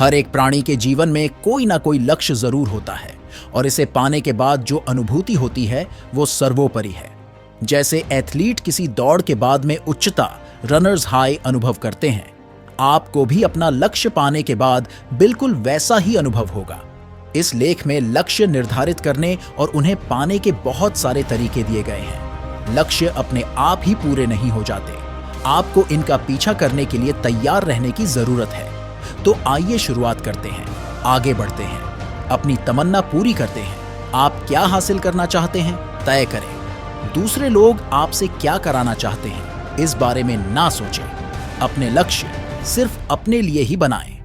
हर एक प्राणी के जीवन में कोई ना कोई लक्ष्य जरूर होता है और इसे पाने के बाद जो अनुभूति होती है वो सर्वोपरि है। जैसे एथलीट किसी दौड़ के बाद में उच्चता रनर्स हाई अनुभव करते हैं, आपको भी अपना लक्ष्य पाने के बाद बिल्कुल वैसा ही अनुभव होगा। इस लेख में लक्ष्य निर्धारित करने और उन्हें पाने के बहुत सारे तरीके दिए गए हैं। लक्ष्य अपने आप ही पूरे नहीं हो जाते, आपको इनका पीछा करने के लिए तैयार रहने की जरूरत है। तो आइए शुरुआत करते हैं, आगे बढ़ते हैं, अपनी तमन्ना पूरी करते हैं। आप क्या हासिल करना चाहते हैं तय करें। दूसरे लोग आपसे क्या कराना चाहते हैं इस बारे में ना सोचें। अपने लक्ष्य सिर्फ अपने लिए ही बनाएं।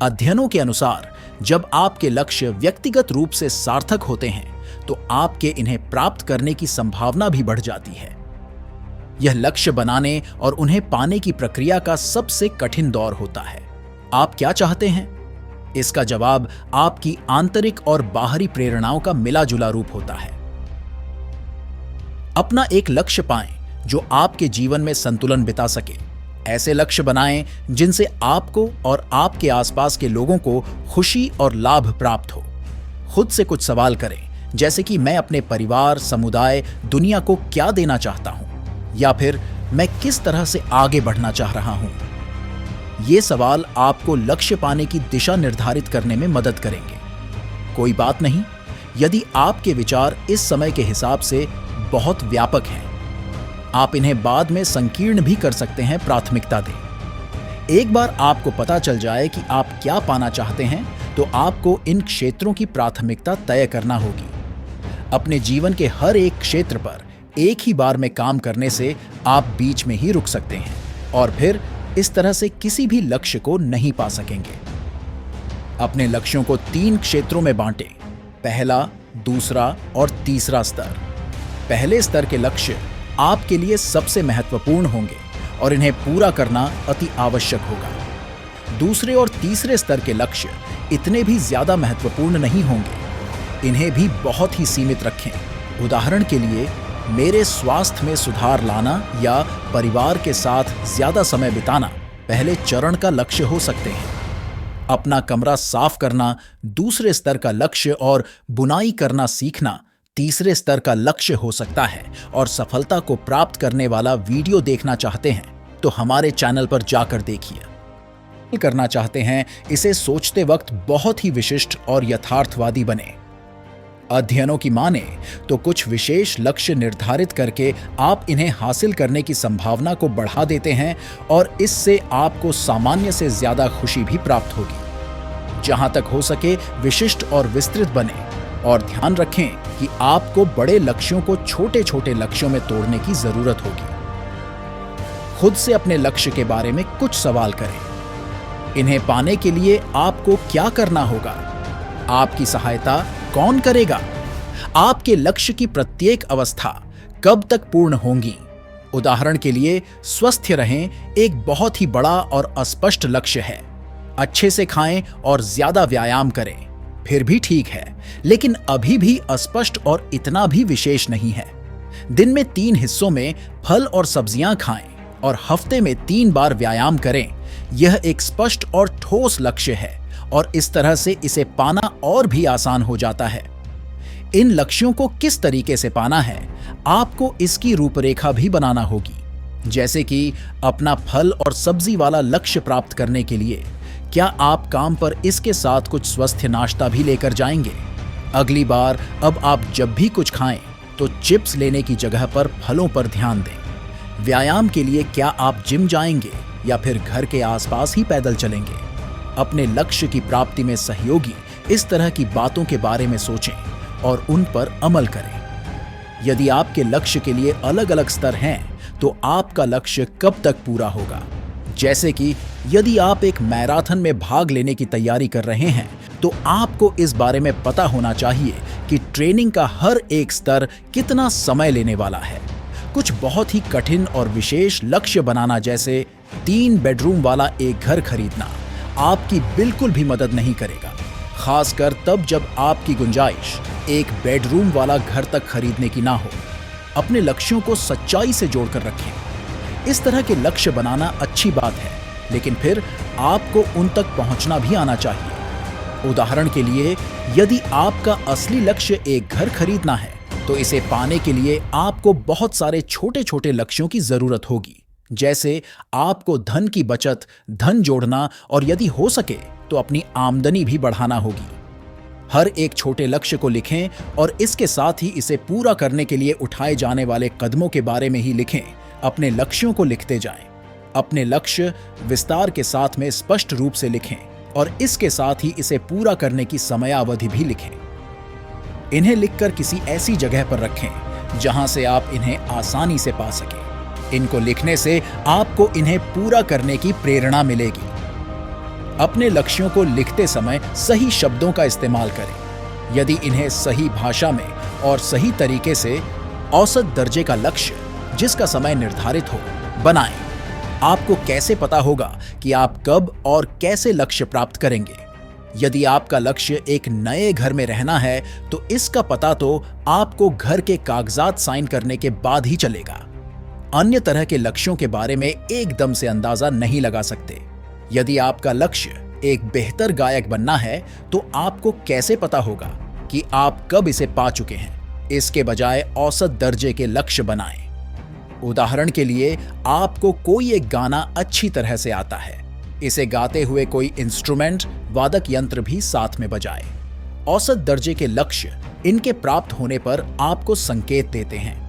अध्ययनों के अनुसार जब आपके लक्ष्य व्यक्तिगत रूप से सार्थक होते हैं तो आपके इन्हें प्राप्त करने की संभावना भी बढ़ जाती है। यह लक्ष्य बनाने और उन्हें पाने की प्रक्रिया का सबसे कठिन दौर होता है। आप क्या चाहते हैं? इसका जवाब आपकी आंतरिक और बाहरी प्रेरणाओं का मिला-जुला रूप होता है। अपना एक लक्ष्य पाएं जो आपके जीवन में संतुलन बिता सके। ऐसे लक्ष्य बनाएं जिनसे आपको और आपके आसपास के लोगों को खुशी और लाभ प्राप्त हो। खुद से कुछ सवाल करें, जैसे कि मैं अपने परिवार, समुदाय, दुनिया को क्या देना चाहता हूं, या फिर मैं किस तरह से आगे बढ़ना चाह रहा हूं। ये सवाल आपको लक्ष्य पाने की दिशा निर्धारित करने में मदद करेंगे। कोई बात नहीं, यदि आपके विचार इस समय के हिसाब से बहुत व्यापक हैं, आप इन्हें बाद में संकीर्ण भी कर सकते हैं। प्राथमिकता दें। एक बार आपको पता चल जाए कि आप क्या पाना चाहते हैं, तो आपको इन क्षेत्रों की प्राथमिकता तय करना होगी। अपने जीवन के हर एक क्षेत्र पर एक ही बार में काम करने से आप बीच में ही रुक सकते हैं और फिर इस तरह से किसी भी लक्ष्य को नहीं पा सकेंगे। अपने लक्ष्यों को 3 क्षेत्रों में बांटें: पहला, दूसरा और तीसरा स्तर। पहले स्तर के लक्ष्य आपके लिए सबसे महत्वपूर्ण होंगे और इन्हें पूरा करना अति आवश्यक होगा। दूसरे और तीसरे स्तर के लक्ष्य इतने भी ज्यादा महत्वपूर्ण नहीं होंगे, इन्हें भी बहुत ही सीमित रखें। उदाहरण के लिए, मेरे स्वास्थ्य में सुधार लाना या परिवार के साथ ज्यादा समय बिताना पहले चरण का लक्ष्य हो सकते हैं। अपना कमरा साफ करना दूसरे स्तर का लक्ष्य और बुनाई करना सीखना तीसरे स्तर का लक्ष्य हो सकता है। और सफलता को प्राप्त करने वाला वीडियो देखना चाहते हैं तो हमारे चैनल पर जाकर देखिए। करना चाहते हैं, इसे सोचते वक्त बहुत ही विशिष्ट और यथार्थवादी बने। अध्ययनों की माने तो कुछ विशेष लक्ष्य निर्धारित करके आप इन्हें हासिल करने की संभावना को बढ़ा देते हैं और इससे आपको सामान्य से ज्यादा खुशी भी प्राप्त होगी। जहां तक हो सके विशिष्ट और विस्तृत बने और ध्यान रखें कि आपको बड़े लक्ष्यों को छोटे छोटे लक्ष्यों में तोड़ने की जरूरत होगी। खुद से अपने लक्ष्य के बारे में कुछ सवाल करें। इन्हें पाने के लिए आपको क्या करना होगा? आपकी सहायता कौन करेगा? आपके लक्ष्य की प्रत्येक अवस्था कब तक पूर्ण होंगी? उदाहरण के लिए, स्वस्थ रहें एक बहुत ही बड़ा और अस्पष्ट लक्ष्य है। अच्छे से खाएं और ज्यादा व्यायाम करें, फिर भी ठीक है, लेकिन अभी भी अस्पष्ट और इतना भी विशेष नहीं है। दिन में 3 हिस्सों में फल और सब्जियां खाएं और हफ्ते में 3 बार व्यायाम करें। यह एक स्पष्ट और ठोस लक्ष्य है और इस तरह से इसे पाना और भी आसान हो जाता है। इन लक्ष्यों को किस तरीके से पाना है, आपको इसकी रूपरेखा भी बनाना होगी। जैसे कि अपना फल और सब्जी वाला लक्ष्य प्राप्त करने के लिए क्या आप काम पर इसके साथ कुछ स्वस्थ नाश्ता भी लेकर जाएंगे? अगली बार अब आप जब भी कुछ खाएं तो चिप्स लेने की जगह पर फलों पर ध्यान दें। व्यायाम के लिए क्या आप जिम जाएंगे या फिर घर के आसपास ही पैदल चलेंगे? अपने लक्ष्य की प्राप्ति में सहयोगी इस तरह की बातों के बारे में सोचें और उन पर अमल करें। यदि आपके लक्ष्य के लिए अलग अलग स्तर हैं, तो आपका लक्ष्य कब तक पूरा होगा? जैसे कि यदि आप एक मैराथन में भाग लेने की तैयारी कर रहे हैं, तो आपको इस बारे में पता होना चाहिए कि ट्रेनिंग का हर एक स्तर कितना समय लेने वाला है। कुछ बहुत ही कठिन और विशेष लक्ष्य बनाना, जैसे 3 बेडरूम वाला एक घर खरीदना, आपकी बिल्कुल भी मदद नहीं करेगा, खासकर तब जब आपकी गुंजाइश एक बेडरूम वाला घर तक खरीदने की ना हो। अपने लक्ष्यों को सच्चाई से जोड़कर रखें। इस तरह के लक्ष्य बनाना अच्छी बात है, लेकिन फिर आपको उन तक पहुंचना भी आना चाहिए। उदाहरण के लिए, यदि आपका असली लक्ष्य एक घर खरीदना है, तो इसे पाने के लिए आपको बहुत सारे छोटे छोटे लक्ष्यों की जरूरत होगी। जैसे आपको धन की बचत, धन जोड़ना और यदि हो सके तो अपनी आमदनी भी बढ़ाना होगी। हर एक छोटे लक्ष्य को लिखें और इसके साथ ही इसे पूरा करने के लिए उठाए जाने वाले कदमों के बारे में ही लिखें। अपने लक्ष्यों को लिखते जाएं। अपने लक्ष्य विस्तार के साथ में स्पष्ट रूप से लिखें और इसके साथ ही इसे पूरा करने की समयावधि भी लिखें। इन्हें लिखकर किसी ऐसी जगह पर रखें जहां से आप इन्हें आसानी से पा सकें। इनको लिखने से आपको इन्हें पूरा करने की प्रेरणा मिलेगी। अपने लक्ष्यों को लिखते समय सही शब्दों का इस्तेमाल करें। यदि इन्हें सही भाषा में और सही तरीके से औसत दर्जे का लक्ष्य, जिसका समय निर्धारित हो, बनाएं। आपको कैसे पता होगा कि आप कब और कैसे लक्ष्य प्राप्त करेंगे? यदि आपका लक्ष्य एक नए घर में रहना है, तो इसका पता तो आपको घर के कागजात साइन करने के बाद ही चलेगा। अन्य तरह के लक्ष्यों के बारे में एकदम से अंदाजा नहीं लगा सकते। यदि आपका लक्ष्य एक बेहतर गायक बनना है, तो आपको कैसे पता होगा कि आप कब इसे पा चुके हैं? इसके बजाय औसत दर्जे के लक्ष्य बनाएं। उदाहरण के लिए, आपको कोई एक गाना अच्छी तरह से आता है, इसे गाते हुए कोई इंस्ट्रूमेंट, वादक यंत्र भी साथ में बजाए। औसत दर्जे के लक्ष्य इनके प्राप्त होने पर आपको संकेत देते हैं।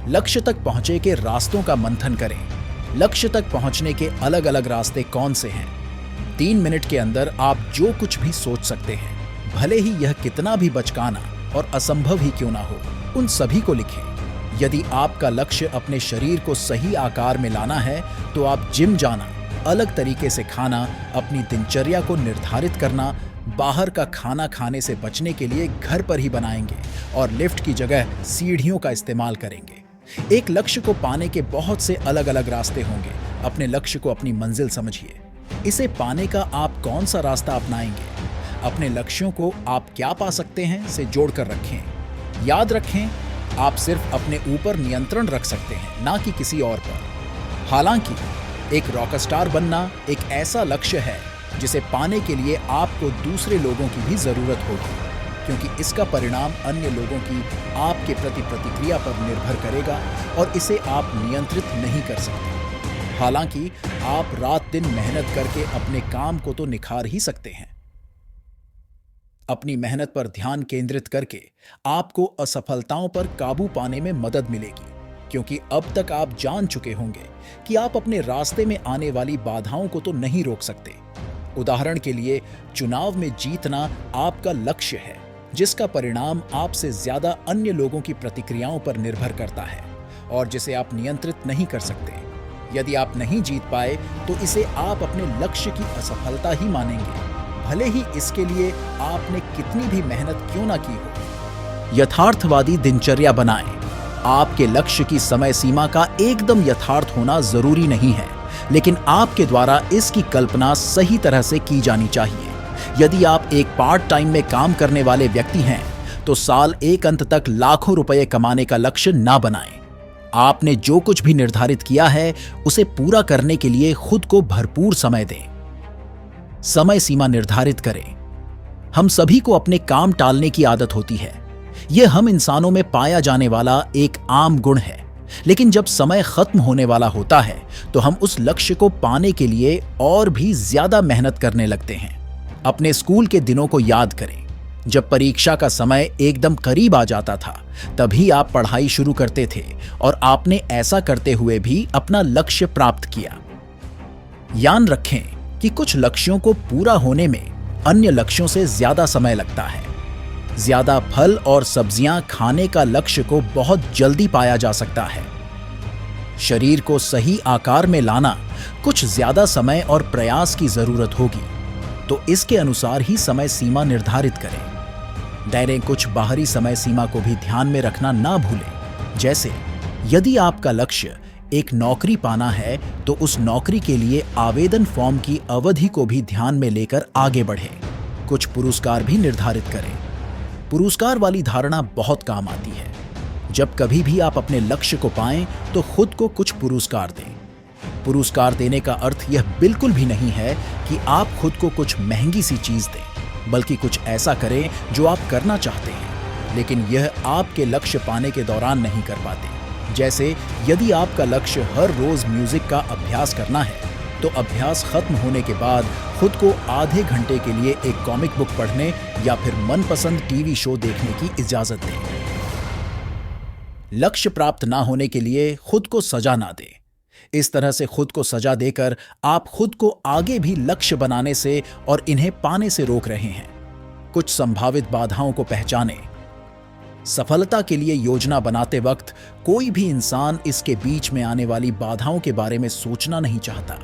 लक्ष्य तक पहुंचे के रास्तों का मंथन करें। लक्ष्य तक पहुंचने के अलग अलग रास्ते कौन से हैं? 3 मिनट के अंदर आप जो कुछ भी सोच सकते हैं, भले ही यह कितना भी बचकाना और असंभव ही क्यों ना हो, उन सभी को लिखें। यदि आपका लक्ष्य अपने शरीर को सही आकार में लाना है, तो आप जिम जाना, अलग तरीके से खाना, अपनी दिनचर्या को निर्धारित करना, बाहर का खाना खाने से बचने के लिए घर पर ही बनाएंगे और लिफ्ट की जगह सीढ़ियों का इस्तेमाल करेंगे। एक लक्ष्य को पाने के बहुत से अलग अलग रास्ते होंगे। अपने लक्ष्य को अपनी मंजिल समझिए। इसे पाने का आप कौन सा रास्ता अपनाएंगे? अपने लक्ष्यों को आप क्या पा सकते हैं से जोड़कर रखें। याद रखें, आप सिर्फ अपने ऊपर नियंत्रण रख सकते हैं, ना कि किसी और पर। हालांकि एक रॉकस्टार बनना एक ऐसा लक्ष्य है जिसे पाने के लिए आपको दूसरे लोगों की भी जरूरत होगी, क्योंकि इसका परिणाम अन्य लोगों की आपके प्रति प्रतिक्रिया पर निर्भर करेगा और इसे आप नियंत्रित नहीं कर सकते। हालांकि आप रात दिन मेहनत करके अपने काम को तो निखार ही सकते हैं। अपनी मेहनत पर ध्यान केंद्रित करके आपको असफलताओं पर काबू पाने में मदद मिलेगी, क्योंकि अब तक आप जान चुके होंगे कि आप अपने रास्ते में आने वाली बाधाओं को तो नहीं रोक सकते। उदाहरण के लिए, चुनाव में जीतना आपका लक्ष्य है, जिसका परिणाम आपसे ज्यादा अन्य लोगों की प्रतिक्रियाओं पर निर्भर करता है और जिसे आप नियंत्रित नहीं कर सकते। यदि आप नहीं जीत पाए, तो इसे आप अपने लक्ष्य की असफलता ही मानेंगे, भले ही इसके लिए आपने कितनी भी मेहनत क्यों ना की हो। यथार्थवादी दिनचर्या बनाएं। आपके लक्ष्य की समय सीमा का एकदम यथार्थ होना जरूरी नहीं है, लेकिन आपके द्वारा इसकी कल्पना सही तरह से की जानी चाहिए। यदि आप एक पार्ट टाइम में काम करने वाले व्यक्ति हैं, तो साल एक अंत तक लाखों रुपए कमाने का लक्ष्य ना बनाएं। आपने जो कुछ भी निर्धारित किया है, उसे पूरा करने के लिए खुद को भरपूर समय दें। समय सीमा निर्धारित करें। हम सभी को अपने काम टालने की आदत होती है। यह हम इंसानों में पाया जाने वाला एक आम गुण है, लेकिन जब समय खत्म होने वाला होता है, तो हम उस लक्ष्य को पाने के लिए और भी ज्यादा मेहनत करने लगते हैं। अपने स्कूल के दिनों को याद करें। जब परीक्षा का समय एकदम करीब आ जाता था, तभी आप पढ़ाई शुरू करते थे और आपने ऐसा करते हुए भी अपना लक्ष्य प्राप्त किया। याद रखें कि कुछ लक्ष्यों को पूरा होने में अन्य लक्ष्यों से ज्यादा समय लगता है। ज्यादा फल और सब्जियां खाने का लक्ष्य को बहुत जल्दी पाया जा सकता है। शरीर को सही आकार में लाना कुछ ज्यादा समय और प्रयास की जरूरत होगी, तो इसके अनुसार ही समय सीमा निर्धारित करें। दैनिक कुछ बाहरी समय सीमा को भी ध्यान में रखना ना भूलें। जैसे, यदि आपका लक्ष्य एक नौकरी पाना है, तो उस नौकरी के लिए आवेदन फॉर्म की अवधि को भी ध्यान में लेकर आगे बढ़ें। कुछ पुरस्कार भी निर्धारित करें। पुरस्कार वाली धारणा बहुत काम आती है। जब कभी भी आप अपने लक्ष्य को पाएं, तो खुद को कुछ पुरस्कार दें। पुरस्कार देने का अर्थ यह बिल्कुल भी नहीं है कि आप खुद को कुछ महंगी सी चीज दें, बल्कि कुछ ऐसा करें जो आप करना चाहते हैं, लेकिन यह आपके लक्ष्य पाने के दौरान नहीं कर पाते। जैसे यदि आपका लक्ष्य हर रोज म्यूजिक का अभ्यास करना है, तो अभ्यास खत्म होने के बाद खुद को आधे घंटे के लिए एक कॉमिक बुक पढ़ने या फिर मनपसंद टीवी शो देखने की इजाजत दें। लक्ष्य प्राप्त ना होने के लिए खुद को सजा ना दें। इस तरह से खुद को सजा देकर आप खुद को आगे भी लक्ष्य बनाने से और इन्हें पाने से रोक रहे हैं। कुछ संभावित बाधाओं को पहचानें। सफलता के लिए योजना बनाते वक्त कोई भी इंसान इसके बीच में आने वाली बाधाओं के बारे में सोचना नहीं चाहता।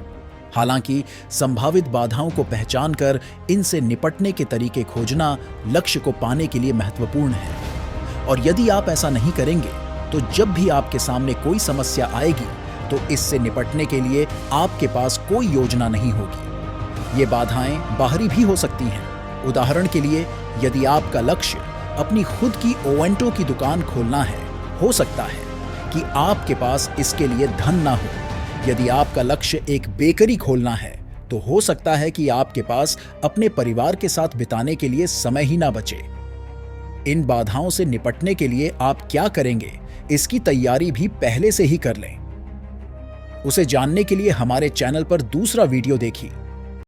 हालांकि संभावित बाधाओं को पहचानकर इनसे निपटने के तरीके खोजना लक्ष्य को पाने के लिए महत्वपूर्ण है। और यदि आप ऐसा नहीं करेंगे, तो जब भी आपके सामने कोई समस्या आएगी, तो इससे निपटने के लिए आपके पास कोई योजना नहीं होगी। ये बाधाएं बाहरी भी हो सकती हैं। उदाहरण के लिए, यदि आपका लक्ष्य अपनी खुद की ओवेंटो की दुकान खोलना है, हो सकता है कि आपके पास इसके लिए धन ना हो। यदि आपका लक्ष्य एक बेकरी खोलना है, तो हो सकता है कि आपके पास अपने परिवार के साथ बिताने के लिए समय ही ना बचे। इन बाधाओं से निपटने के लिए आप क्या करेंगे, इसकी तैयारी भी पहले से ही कर लें। उसे जानने के लिए हमारे चैनल पर दूसरा वीडियो देखिए।